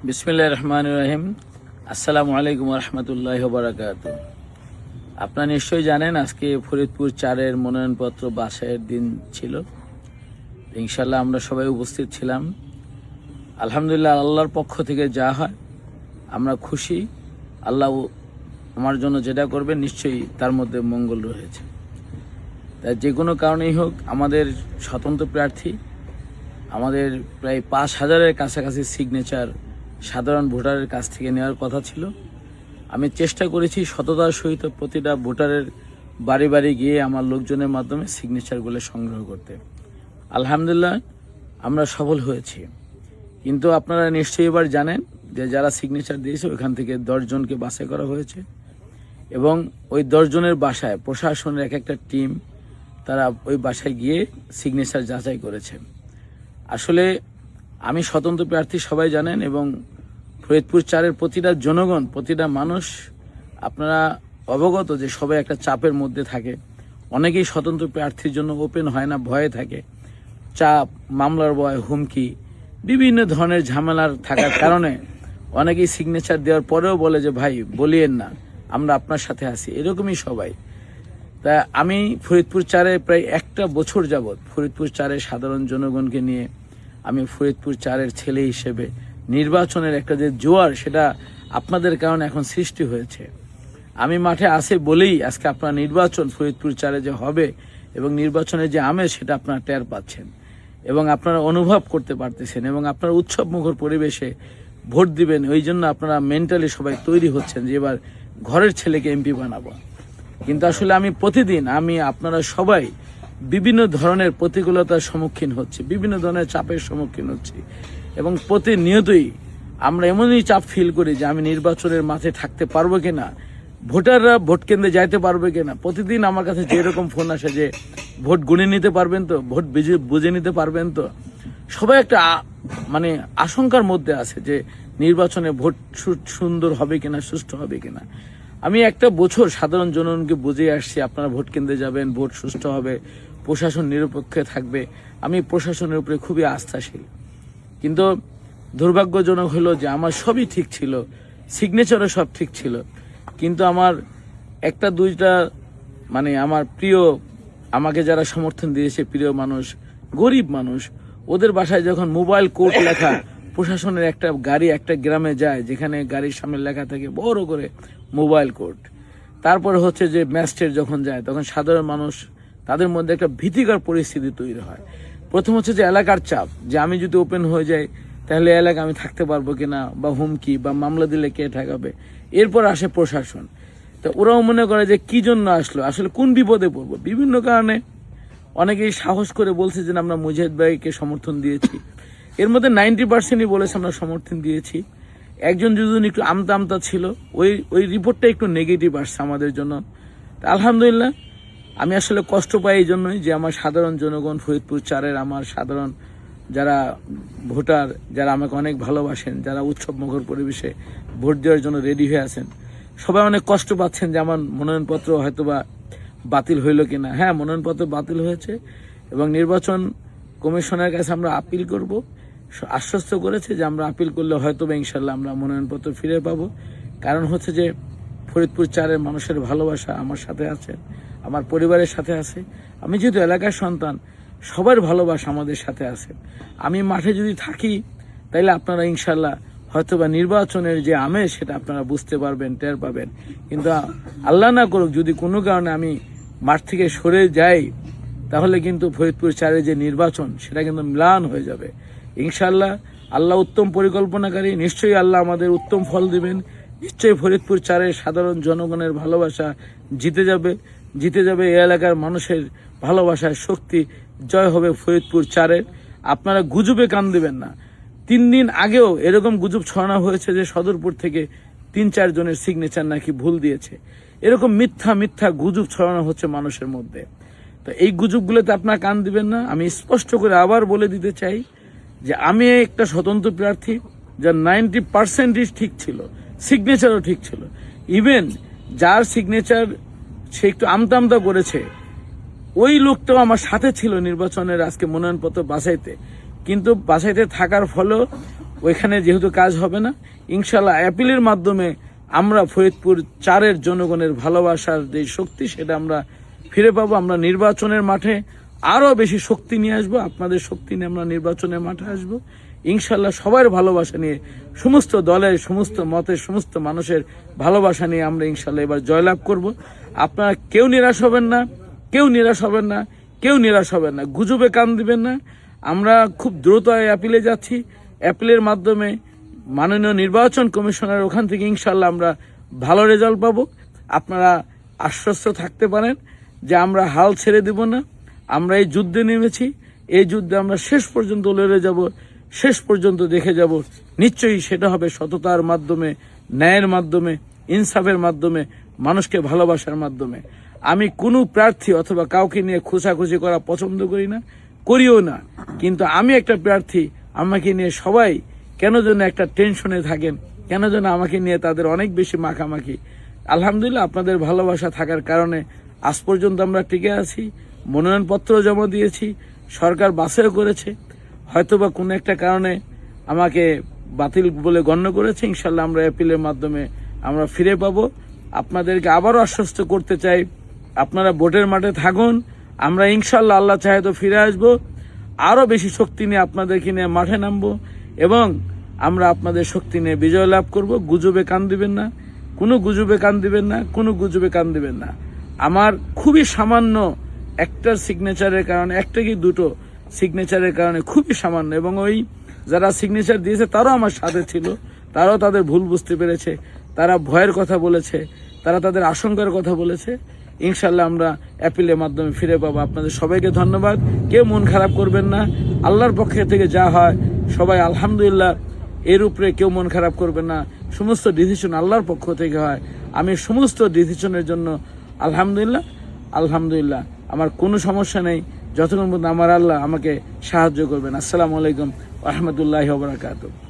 বিসমিল্লাহির রহমানির রহিম। আসসালামু আলাইকুম রহমতুল্লাহি ওয়া বারাকাতুহু। আপনারা নিশ্চয়ই জানেন আজকে ফরিদপুর 4-এর মনোনয়নপত্র বাছাইয়ের দিন ছিল। ইনশাল্লাহ আমরা সবাই উপস্থিত ছিলাম। আলহামদুলিল্লাহ, আল্লাহর পক্ষ থেকে যা হয় আমরা খুশি। আল্লাহ আমার জন্য যেটা করবে নিশ্চয়ই তার মধ্যে মঙ্গল রয়েছে। তাই যে কোনো কারণেই হোক, আমাদের স্বতন্ত্র প্রার্থী আমাদের প্রায় 5,000-এর কাছাকাছি সিগনেচার সাধারণ ভোটারের কাছ থেকে নেওয়ার কথা ছিল। আমি চেষ্টা করেছি সততার সহিত প্রতিটা ভোটারের বাড়ি বাড়ি গিয়ে আমার লোকজনের মাধ্যমে সিগনেচারগুলো সংগ্রহ করতে। আলহামদুলিল্লাহ আমরা সফল হয়েছি। কিন্তু আপনারা নিশ্চয়ই এবার জানেন যে যারা সিগনেচার দিয়েছে ওইখান থেকে 10 জনকে বাছাই করা হয়েছে এবং ওই 10 জনের বাসায় প্রশাসনের একটা টিম তারা ওই বাসায় গিয়ে সিগনেচার যাচাই করেছে। আসলে আমি স্বতন্ত্র প্রার্থী, সবাই জানেন, এবং ফরিদপুর 4-এর প্রতিটা জনগণ, প্রতিটা মানুষ আপনারা অবগত যে সবাই একটা চাপের মধ্যে থাকে। অনেকেই স্বতন্ত্র প্রার্থীর জন্য ওপেন হয় না, ভয়ে থাকে। চাপ, মামলার ভয়, হুমকি, বিভিন্ন ধরনের ঝামেলার থাকার কারণে অনেকেই সিগনেচার দেওয়ার পরেও বলে যে ভাই বলিয়েন না, আমরা আপনার সাথে আছি। এরকমই সবাই। তা আমি ফরিদপুর 4-এ প্রায় 1 বছর যাবৎ ফরিদপুর 4-এর সাধারণ জনগণকে নিয়ে আমি ফরিদপুর 4-এর ছেলে হিসেবে নির্বাচনের একটা যে জোয়ার, সেটা আপনাদের কারণে এখন সৃষ্টি হয়েছে। আমি মাঠে আসে বলেই আজকে আপনার নির্বাচন ফরিদপুর 4-এ যে হবে এবং নির্বাচনের যে আমেজ সেটা আপনারা টের পাচ্ছেন এবং আপনারা অনুভব করতে পারতেছেন এবং আপনারা উৎসবমুখর পরিবেশে ভোট দিবেন। ওই জন্য আপনারা মেন্টালি সবাই তৈরি হচ্ছেন যে এবার ঘরের ছেলেকে এমপি বানাবো। কিন্তু আসলে প্রতিদিন আপনারা সবাই বিভিন্ন ধরনের প্রতিকূলতার সম্মুখীন হচ্ছে, বিভিন্ন ধরনের চাপের সম্মুখীন হচ্ছে এবং প্রতিনিয়তই আমরা এমনই চাপ ফিল করি যে আমি নির্বাচনের মাঠে থাকতে পারবো কিনা, ভোটাররা ভোট কেন্দ্রে যাইতে পারবে কিনা। প্রতিদিন আমার কাছে যেরকম ফোন আসে যে ভোট গুনে নিতে পারবেন তো, ভোট বুঝে নিতে পারবেন তো। সবাই একটা আশঙ্কার মধ্যে আছে যে নির্বাচনে ভোট সুন্দর হবে কিনা, সুষ্ঠু হবে কিনা। আমি 1 বছর সাধারণ জনগণকে বুঝিয়ে আসছি আপনারা ভোট কেন্দ্রে যাবেন, ভোট সুষ্ঠু হবে, প্রশাসন নিরপেক্ষে থাকবে। আমি প্রশাসনের উপরে খুবই আস্থাশীল। কিন্তু দুর্ভাগ্যজনক হলো যে আমার সবই ঠিক ছিল, সিগনেচারও সব ঠিক ছিল, কিন্তু আমার 1-2টা আমার প্রিয়, আমাকে যারা সমর্থন দিয়েছে, প্রিয় মানুষ, গরিব মানুষ, ওদের বাসায় যখন মোবাইল কোড লেখা প্রশাসনের একটা গাড়ি একটা গ্রামে যায়, যেখানে গাড়ির সামনে লেখা থাকে বড় করে মোবাইল কোড, তারপরে হচ্ছে যে ম্যাজিস্ট্রেট যখন যায় তখন সাধারণ মানুষ তাদের মধ্যে একটা ভীতিকর পরিস্থিতি তৈরি হয়। প্রথম হচ্ছে যে এলাকার চাপ, যে আমি যদি ওপেন হয়ে যাই তাহলে এলাকা আমি থাকতে পারবো কিনা, বা হুমকি বা মামলা দিলে কে ঠেকাবে। এরপর আসে প্রশাসন। তো ওরাও মনে করে যে কি জন্য আসলো, আসলে কোন বিপদে পড়বো। বিভিন্ন কারণে অনেকেই সাহস করে বলছে যে আমরা মুজাহিদ ভাইকে সমর্থন দিয়েছি। এর মধ্যে 90%ই বলেছে আমরা সমর্থন দিয়েছি। একজন দুজন একটু আমতা ছিল, ওই রিপোর্টটা একটু নেগেটিভ আসছে আমাদের জন্য। আলহামদুলিল্লাহ, আমি আসলে কষ্ট পাই এই জন্যই যে আমার সাধারণ জনগণ, ফরিদপুর 4-এর আমার সাধারণ যারা ভোটার, যারা আমাকে অনেক ভালোবাসেন, যারা উৎসবমুখর পরিবেশে ভোট দেওয়ার জন্য রেডি হয়ে আছেন, সবাই অনেক কষ্ট পাচ্ছেন যে আমার মনোনয়নপত্র হয়তোবা বাতিল হইল কিনা। হ্যাঁ, মনোনয়নপত্র বাতিল হয়েছে এবং নির্বাচন কমিশনের কাছে আমরা আপিল করব। আশ্বস্ত করেছে যে আমরা আপিল করলে হয়তোবা ইনশাল্লাহ আমরা মনোনয়নপত্র ফিরে পাবো। কারণ হচ্ছে যে ফরিদপুর 4-এর মানুষের ভালোবাসা আমার সাথে আছে, আমার পরিবারের সাথে আছে। আমি যেহেতু এলাকার সন্তান, সবার ভালোবাসা আমাদের সাথে আছে। আমি মাঠে যদি থাকি তাইলে আপনারা ইনশাল্লাহ হয়তোবা নির্বাচনের যে আমেজ সেটা আপনারা বুঝতে পারবেন, টের পাবেন। কিন্তু আল্লাহ না করুক যদি কোনো কারণে আমি মাঠ থেকে সরে যাই, তাহলে কিন্তু ফরিদপুর 4-এর যে নির্বাচন সেটা কিন্তু ম্লান হয়ে যাবে। ইনশাল্লাহ আল্লাহ উত্তম পরিকল্পনাকারী, নিশ্চয়ই আল্লাহ আমাদের উত্তম ফল দিবেন। নিশ্চয়ই ফরিদপুর 4-এর সাধারণ জনগণের ভালোবাসা জিতে যাবে এই এলাকার মানুষের ভালোবাসার শক্তি জয় হবে ফরিদপুর 4-এর। আপনারা গুজবে কান দিবেন না। 3 দিন আগেও এরকম গুজব ছড়ানো হয়েছে যে সদরপুর থেকে 3-4 জনের সিগনেচার নাকি ভুল দিয়েছে। এরকম মিথ্যা গুজব ছড়ানো হচ্ছে মানুষের মধ্যে। তো এই গুজবগুলোতে আপনারা কান দিবেন না। আমি স্পষ্ট করে আবার বলে দিতে চাই যে আমি একটা স্বতন্ত্র প্রার্থী, যার 90% ঠিক ছিল, সিগনেচারও ঠিক ছিল। ইভেন যার সিগনেচার সে একটু আমতা করেছে, ওই লোকটাও আমার সাথে ছিল নির্বাচনের আজকে মনোনয়নপত্র বাছাইতে। কিন্তু বাছাইতে থাকার ফলেও ওইখানে যেহেতু কাজ হবে না, ইনশাল্লাহ অ্যাপিলের মাধ্যমে আমরা ফরিদপুর 4-এর জনগণের ভালোবাসার যে শক্তি সেটা আমরা ফিরে পাবো। আমরা নির্বাচনের মাঠে আরো বেশি শক্তি নিয়ে আসবো, আপনাদের শক্তি নিয়ে আমরা নির্বাচনের মাঠে আসবো ইনশাল্লাহ। সবার ভালোবাসা নিয়ে, সমস্ত দলের, সমস্ত মতের, সমস্ত মানুষের ভালোবাসা নিয়ে আমরা ইনশাল্লাহ এবার জয়লাভ করব। আপনারা কেউ নিরাশ হবেন না, কেউ নিরাশ হবেন না, কেউ নিরাশ হবেন না, গুজবে কান দিবেন না। আমরা খুব দ্রুত অ্যাপিলে যাচ্ছি। অ্যাপিলের মাধ্যমে মাননীয় নির্বাচন কমিশনার ওখান থেকে ইনশাল্লাহ আমরা ভালো রেজাল্ট পাবো। আপনারা আশ্বস্ত থাকতে পারেন যে আমরা হাল ছেড়ে দিব না। আমরা এই যুদ্ধে নেমেছি, এই যুদ্ধে আমরা শেষ পর্যন্ত লড়ে যাব, শেষ পর্যন্ত দেখে যাব। নিশ্চয়ই সেটা হবে সততার মাধ্যমে, ন্যায়ের মাধ্যমে, ইনসাফের মাধ্যমে, মানুষকে ভালোবাসার মাধ্যমে। আমি কোনো প্রার্থী অথবা কাউকে নিয়ে খোঁচাখুচি করা পছন্দ করি না, করিও না। কিন্তু আমি একটা প্রার্থী, আমাকে নিয়ে সবাই কেন যেন একটা টেনশনে থাকেন, কেন যেন আমাকে নিয়ে তাদের অনেক বেশি মাখামাখি। আলহামদুলিল্লাহ আপনাদের ভালোবাসা থাকার কারণে আজ পর্যন্ত আমরা টিকে আছি। মনোনয়নপত্র জমা দিয়েছি, সরকার বাছাইও করেছে। হয়তোবা কোনো একটা কারণে আমাকে বাতিল বলে গণ্য করেছে। ইনশাল্লাহ আমরা অ্যাপিলের মাধ্যমে আমরা ফিরে পাবো। আপনাদেরকে আবারও আশ্বস্ত করতে চাই, আপনারা ভোটের মাঠে থাকুন। আমরা ইনশাল্লাহ আল্লাহ চাহে তো ফিরে আসবো, আরো বেশি শক্তি নিয়ে আপনাদেরকে নিয়ে মাঠে নামবো এবং আমরা আপনাদের শক্তি নিয়ে বিজয় লাভ করব। গুজবে কান দিবেন না, কোনো গুজবে কান দিবেন না, কোনো গুজবে কান দিবেন না। আমার খুবই সামান্য একটা সিগনেচারের কারণে, একটা কি দুটো সিগনেচারের কারণে, খুবই সামান্য, এবং ওই যারা সিগনেচার দিয়েছে তারাও আমার সাথে ছিল, তারাও তাদের ভুল বুঝতে পেরেছে, তারা ভয়ের কথা বলেছে, তারা তাদের আশঙ্কার কথা বলেছে। ইনশাল্লাহ আমরা অ্যাপিলের মাধ্যমে ফিরে পাবো। আপনাদের সবাইকে ধন্যবাদ। কেউ মন খারাপ করবেন না, আল্লাহর পক্ষ থেকে যা হয় সবাই আলহামদুলিল্লাহ, এর উপরে কেউ মন খারাপ করবেন না। সমস্ত ডিসিশন আল্লাহর পক্ষ থেকে হয়। আমি সমস্ত ডিসিশনের জন্য আলহামদুলিল্লাহ, আলহামদুলিল্লাহ, আমার কোনো সমস্যা নেই যতক্ষণ পর্যন্ত আমার আল্লাহ আমাকে সাহায্য করবেন। আসসালামু আলাইকুম ওয়া রাহমাতুল্লাহি ওয়া বারাকাতুহু।